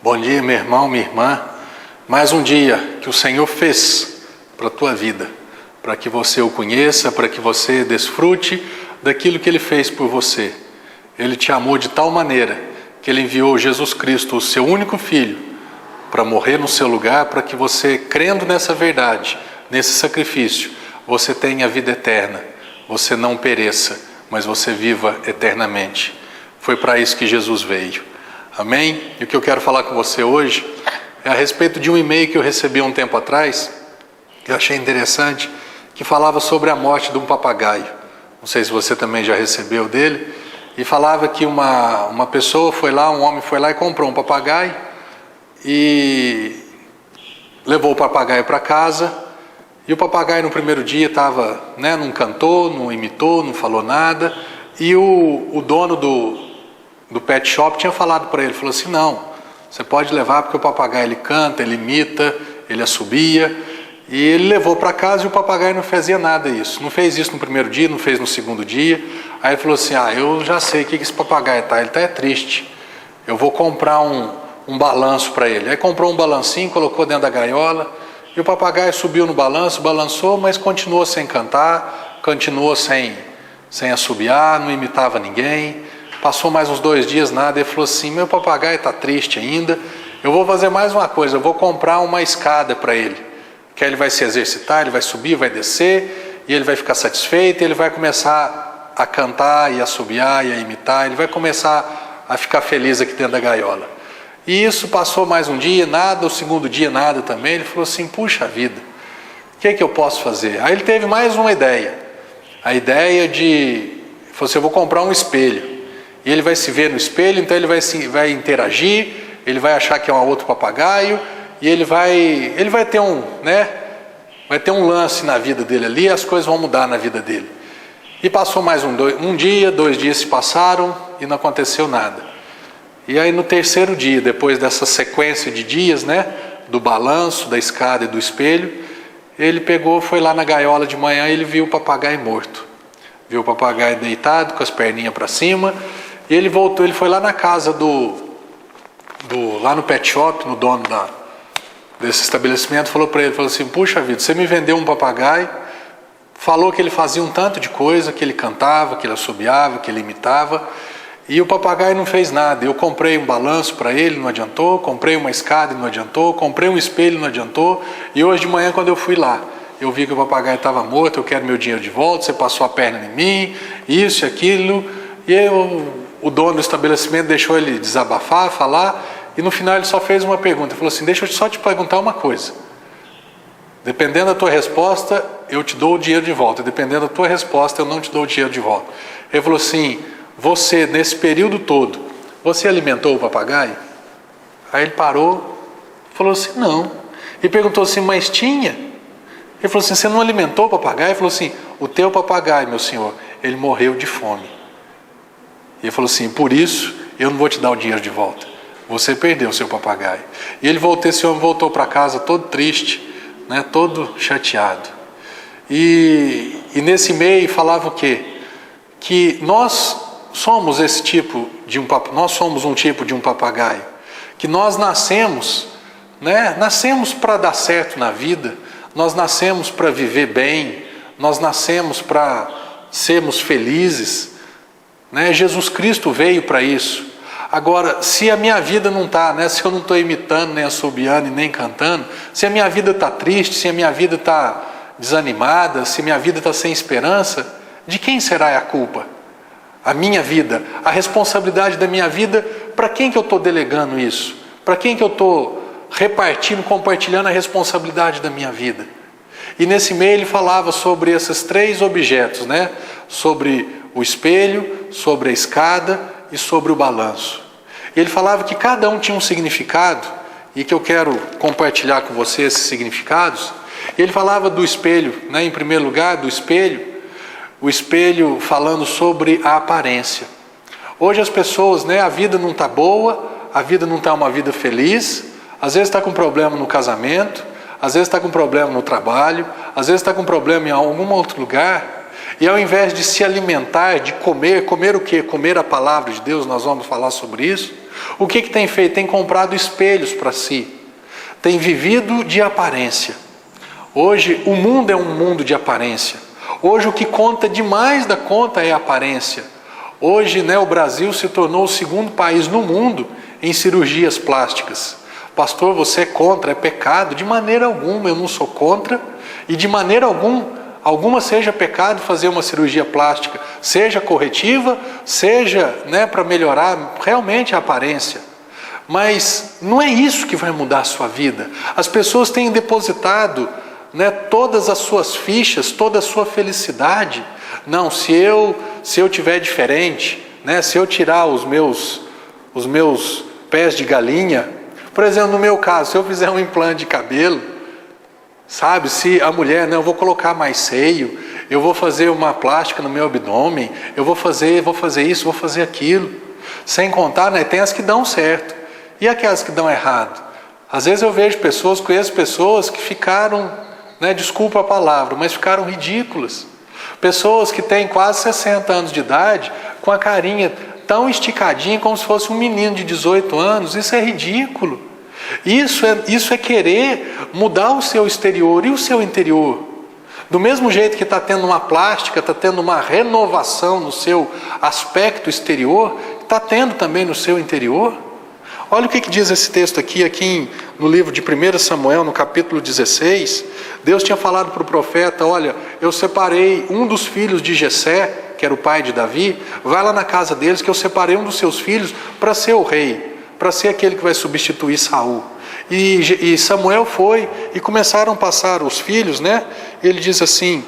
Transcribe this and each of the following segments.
Bom dia, meu irmão, minha irmã. Mais um dia que o Senhor fez para a tua vida, para que você o conheça, para que você desfrute daquilo que Ele fez por você. Ele te amou de tal maneira que Ele enviou Jesus Cristo, o seu único Filho, para morrer no seu lugar, para que você, crendo nessa verdade, nesse sacrifício, você tenha a vida eterna, você não pereça, mas você viva eternamente. Foi para isso que Jesus veio. Amém? E o que eu quero falar com você hoje é a respeito de um e-mail que eu recebi um tempo atrás, que eu achei interessante, que falava sobre a morte de um papagaio. Não sei se você também já recebeu dele. E falava que uma pessoa foi lá, um homem foi lá e comprou um papagaio e levou o papagaio para casa. E o papagaio no primeiro dia estava, não cantou, não imitou, não falou nada. E o dono do pet shop tinha falado para ele, falou assim, não, você pode levar porque o papagaio ele canta, ele imita, ele assobia. E ele levou para casa e o papagaio não fazia nada disso. Não fez isso no primeiro dia, não fez no segundo dia. Aí ele falou assim, eu já sei o que esse papagaio está, ele está triste. Eu vou comprar um balanço para ele. Aí comprou um balancinho, colocou dentro da gaiola. E o papagaio subiu no balanço, balançou, mas continuou sem cantar, continuou sem assobiar, não imitava ninguém. Passou mais uns 2 dias, nada. Ele falou assim, meu papagaio está triste ainda. Eu vou fazer mais uma coisa, eu vou comprar uma escada para ele. Que aí ele vai se exercitar, ele vai subir, vai descer, e ele vai ficar satisfeito, e ele vai começar a cantar, e a assobiar, e a imitar, ele vai começar a ficar feliz aqui dentro da gaiola. E isso passou mais um dia, nada, o segundo dia nada também. Ele falou assim, puxa vida, o que é que eu posso fazer? Aí ele teve mais uma ideia, a ideia ele falou assim, eu vou comprar um espelho, e ele vai se ver no espelho, então ele vai interagir, ele vai achar que é um outro papagaio, e ele vai ter vai ter um lance na vida dele ali, e as coisas vão mudar na vida dele. E passou mais um dia, 2 dias se passaram, e não aconteceu nada. E aí no terceiro dia, depois dessa sequência de dias, do balanço, da escada e do espelho, ele foi lá na gaiola de manhã e ele viu o papagaio morto. Viu o papagaio deitado, com as perninhas para cima, e ele voltou, ele foi lá na casa lá no pet shop, no dono desse estabelecimento, falou para ele, falou assim, puxa vida, você me vendeu um papagaio, falou que ele fazia um tanto de coisa, que ele cantava, que ele assobiava, que ele imitava, e o papagaio não fez nada. Eu comprei um balanço para ele, não adiantou, comprei uma escada e não adiantou, comprei um espelho, não adiantou, e hoje de manhã quando eu fui lá, eu vi que o papagaio estava morto, eu quero meu dinheiro de volta, você passou a perna em mim, isso e aquilo, e o dono do estabelecimento deixou ele desabafar, falar, e no final ele só fez uma pergunta, ele falou assim, deixa eu só te perguntar uma coisa, dependendo da tua resposta, eu te dou o dinheiro de volta, dependendo da tua resposta, eu não te dou o dinheiro de volta. Ele falou assim, você, nesse período todo, você alimentou o papagaio? Aí ele parou, falou assim, não. E perguntou assim, mas tinha? Ele falou assim, você não alimentou o papagaio? Ele falou assim, o teu papagaio, meu senhor, ele morreu de fome. E ele falou assim, por isso eu não vou te dar o dinheiro de volta. Você perdeu o seu papagaio. E esse homem voltou para casa todo triste, todo chateado. E nesse meio falava o quê? Que nós somos nós somos um tipo de um papagaio, que nós nascemos, nascemos para dar certo na vida, nós nascemos para viver bem, nós nascemos para sermos felizes, Jesus Cristo veio para isso. Agora, se a minha vida não está, se eu não estou imitando, nem assobiando e nem cantando, se a minha vida está triste, se a minha vida está desanimada, se a minha vida está sem esperança, de quem será a culpa? A minha vida, a responsabilidade da minha vida, para quem que eu estou delegando isso? Para quem que eu estou compartilhando a responsabilidade da minha vida? E nesse meio ele falava sobre esses 3 objetos, sobre o espelho, sobre a escada e sobre o balanço. Ele falava que cada um tinha um significado, e que eu quero compartilhar com você esses significados. Ele falava do espelho, em primeiro lugar, do espelho, o espelho falando sobre a aparência. Hoje as pessoas, a vida não está boa, a vida não está uma vida feliz, às vezes está com problema no casamento, às vezes está com problema no trabalho, às vezes está com problema em algum outro lugar, e ao invés de se alimentar, de comer o quê? Comer a palavra de Deus, nós vamos falar sobre isso. O que tem feito? Tem comprado espelhos para si. Tem vivido de aparência. Hoje o mundo é um mundo de aparência. Hoje o que conta demais da conta é a aparência. Hoje, o Brasil se tornou o segundo país no mundo em cirurgias plásticas. Pastor, você é contra? É pecado? De maneira alguma, eu não sou contra. E de maneira alguma seja pecado fazer uma cirurgia plástica, seja corretiva, seja para melhorar realmente a aparência. Mas não é isso que vai mudar a sua vida. As pessoas têm depositado todas as suas fichas, toda a sua felicidade. Não, se eu tiver diferente, se eu tirar os meus pés de galinha, por exemplo, no meu caso, se eu fizer um implante de cabelo, sabe, se a mulher, eu vou colocar mais seio, eu vou fazer uma plástica no meu abdômen, eu vou fazer isso, vou fazer aquilo, sem contar, tem as que dão certo, e aquelas que dão errado. Às vezes eu vejo conheço pessoas que ficaram, desculpa a palavra, mas ficaram ridículas. Pessoas que têm quase 60 anos de idade, com a carinha tão esticadinha como se fosse um menino de 18 anos, isso é ridículo. Isso é querer mudar o seu exterior e o seu interior. Do mesmo jeito que está tendo uma plástica, está tendo uma renovação no seu aspecto exterior, está tendo também no seu interior. Olha o que diz esse texto aqui no livro de 1 Samuel, no capítulo 16. Deus tinha falado para o profeta, olha, eu separei um dos filhos de Jessé, que era o pai de Davi, vai lá na casa deles que eu separei um dos seus filhos para ser o rei, para ser aquele que vai substituir Saul. E Samuel foi e começaram a passar os filhos, Ele diz assim,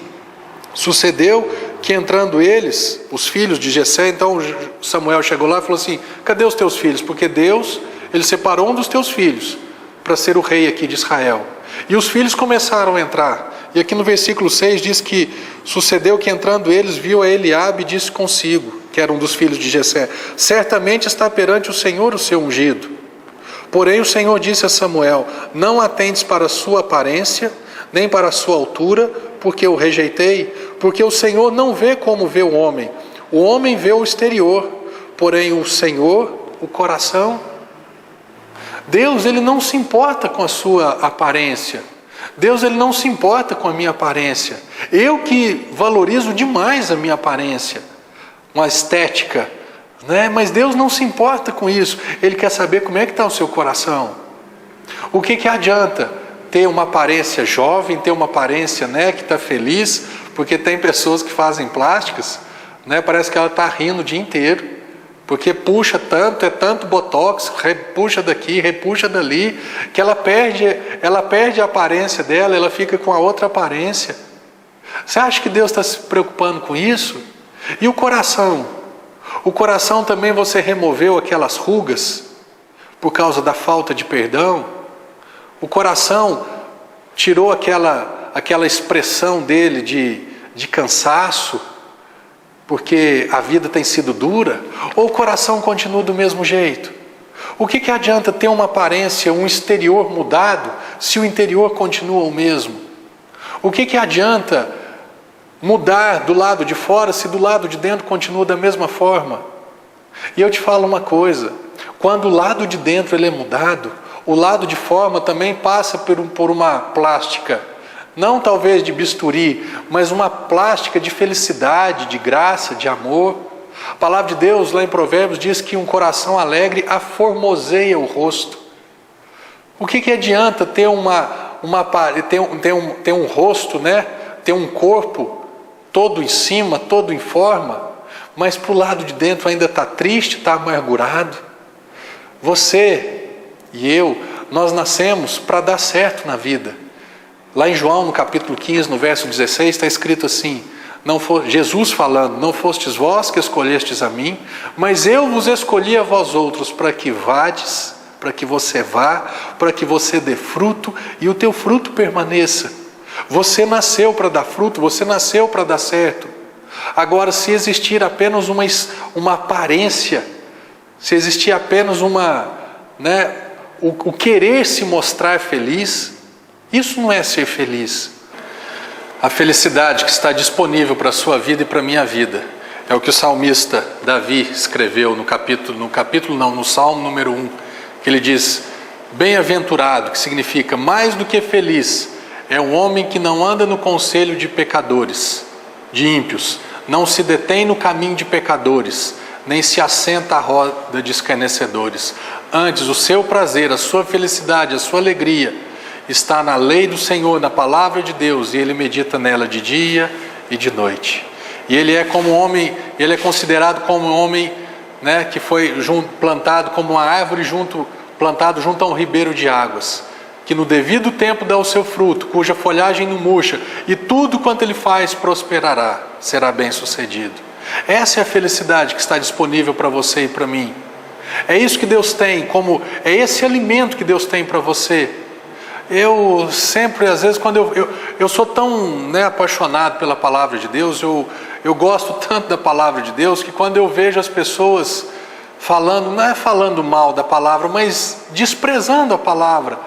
sucedeu que entrando eles, os filhos de Jessé, então Samuel chegou lá e falou assim, cadê os teus filhos? Porque Deus, Ele separou um dos teus filhos para ser o rei aqui de Israel. E os filhos começaram a entrar. E aqui no versículo 6 diz que sucedeu que entrando eles, viu a Eliabe e disse consigo, que era um dos filhos de Jessé, certamente está perante o Senhor o seu ungido. Porém o Senhor disse a Samuel, não atentes para a sua aparência, nem para a sua altura, porque eu rejeitei, porque o Senhor não vê como vê o homem vê o exterior, porém o Senhor, o coração. Deus, Ele não se importa com a sua aparência. Deus, Ele não se importa com a minha aparência. Eu que valorizo demais a minha aparência, uma estética, mas Deus não se importa com isso. Ele quer saber como é que está o seu coração. O que adianta ter uma aparência jovem, ter uma aparência que está feliz, porque tem pessoas que fazem plásticas, parece que ela está rindo o dia inteiro, porque puxa tanto, é tanto botox, repuxa daqui, repuxa dali, que ela perde a aparência dela, ela fica com a outra aparência. Você acha que Deus está se preocupando com isso? E o coração? O coração também você removeu aquelas rugas por causa da falta de perdão? O coração tirou aquela expressão dele de cansaço, porque a vida tem sido dura? Ou o coração continua do mesmo jeito? O que adianta ter uma aparência, um exterior mudado, se o interior continua o mesmo? O que adianta mudar do lado de fora, se do lado de dentro continua da mesma forma? E eu te falo uma coisa, quando o lado de dentro ele é mudado, o lado de fora também passa por uma plástica, não talvez de bisturi, mas uma plástica de felicidade, de graça, de amor. A palavra de Deus lá em Provérbios diz que um coração alegre aformoseia o rosto. O que adianta ter ter um rosto, ter um corpo todo em cima, todo em forma, mas para o lado de dentro ainda está triste, está amargurado? Você e eu, nós nascemos para dar certo na vida. Lá em João, no capítulo 15, no verso 16, está escrito assim, Jesus falando, não fostes vós que escolhestes a mim, mas eu vos escolhi a vós outros para que vades, para que você vá, para que você dê fruto e o teu fruto permaneça. Você nasceu para dar fruto, você nasceu para dar certo. Agora, se existir apenas uma aparência, se existir apenas o querer se mostrar feliz, isso não é ser feliz. A felicidade que está disponível para a sua vida e para a minha vida É o que o salmista Davi escreveu no Salmo número 1, que ele diz: bem-aventurado, que significa mais do que feliz, é um homem que não anda no conselho de pecadores, de ímpios, não se detém no caminho de pecadores, nem se assenta à roda de escarnecedores. Antes, o seu prazer, a sua felicidade, a sua alegria está na lei do Senhor, na palavra de Deus, e ele medita nela de dia e de noite. E ele é como homem, ele é considerado como um homem, né, que foi plantado como uma árvore plantado junto a um ribeiro de águas, que no devido tempo dá o seu fruto, cuja folhagem não murcha, e tudo quanto ele faz prosperará, será bem sucedido. Essa é a felicidade que está disponível para você e para mim. É isso que Deus tem, é esse alimento que Deus tem para você. Eu sempre, às vezes, quando eu sou tão, né, apaixonado pela palavra de Deus, eu gosto tanto da palavra de Deus, que quando eu vejo as pessoas falando, não é falando mal da palavra, mas desprezando a palavra,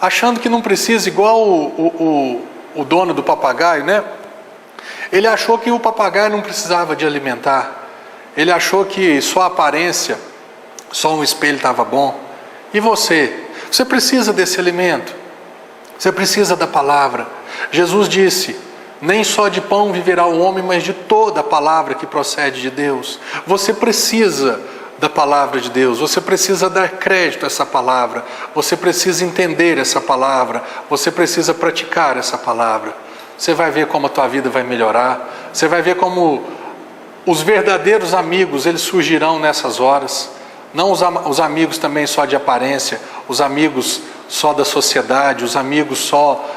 achando que não precisa, igual o dono do papagaio, né? Ele achou que o papagaio não precisava de alimentar. Ele achou que só a aparência, só um espelho estava bom. E você? Você precisa desse alimento. Você precisa da palavra. Jesus disse: nem só de pão viverá o homem, mas de toda a palavra que procede de Deus. Você precisa da palavra de Deus, você precisa dar crédito a essa palavra, você precisa entender essa palavra, você precisa praticar essa palavra. Você vai ver como a tua vida vai melhorar, você vai ver como os verdadeiros amigos, eles surgirão nessas horas. Não os amigos também só de aparência, os amigos só da sociedade, os amigos só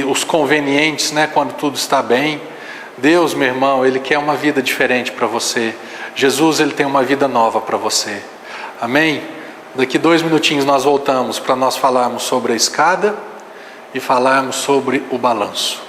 os convenientes, né, quando tudo está bem. Deus, meu irmão, Ele quer uma vida diferente para você. Jesus, Ele tem uma vida nova para você. Amém? Daqui 2 minutinhos nós voltamos para nós falarmos sobre a escada e falarmos sobre o balanço.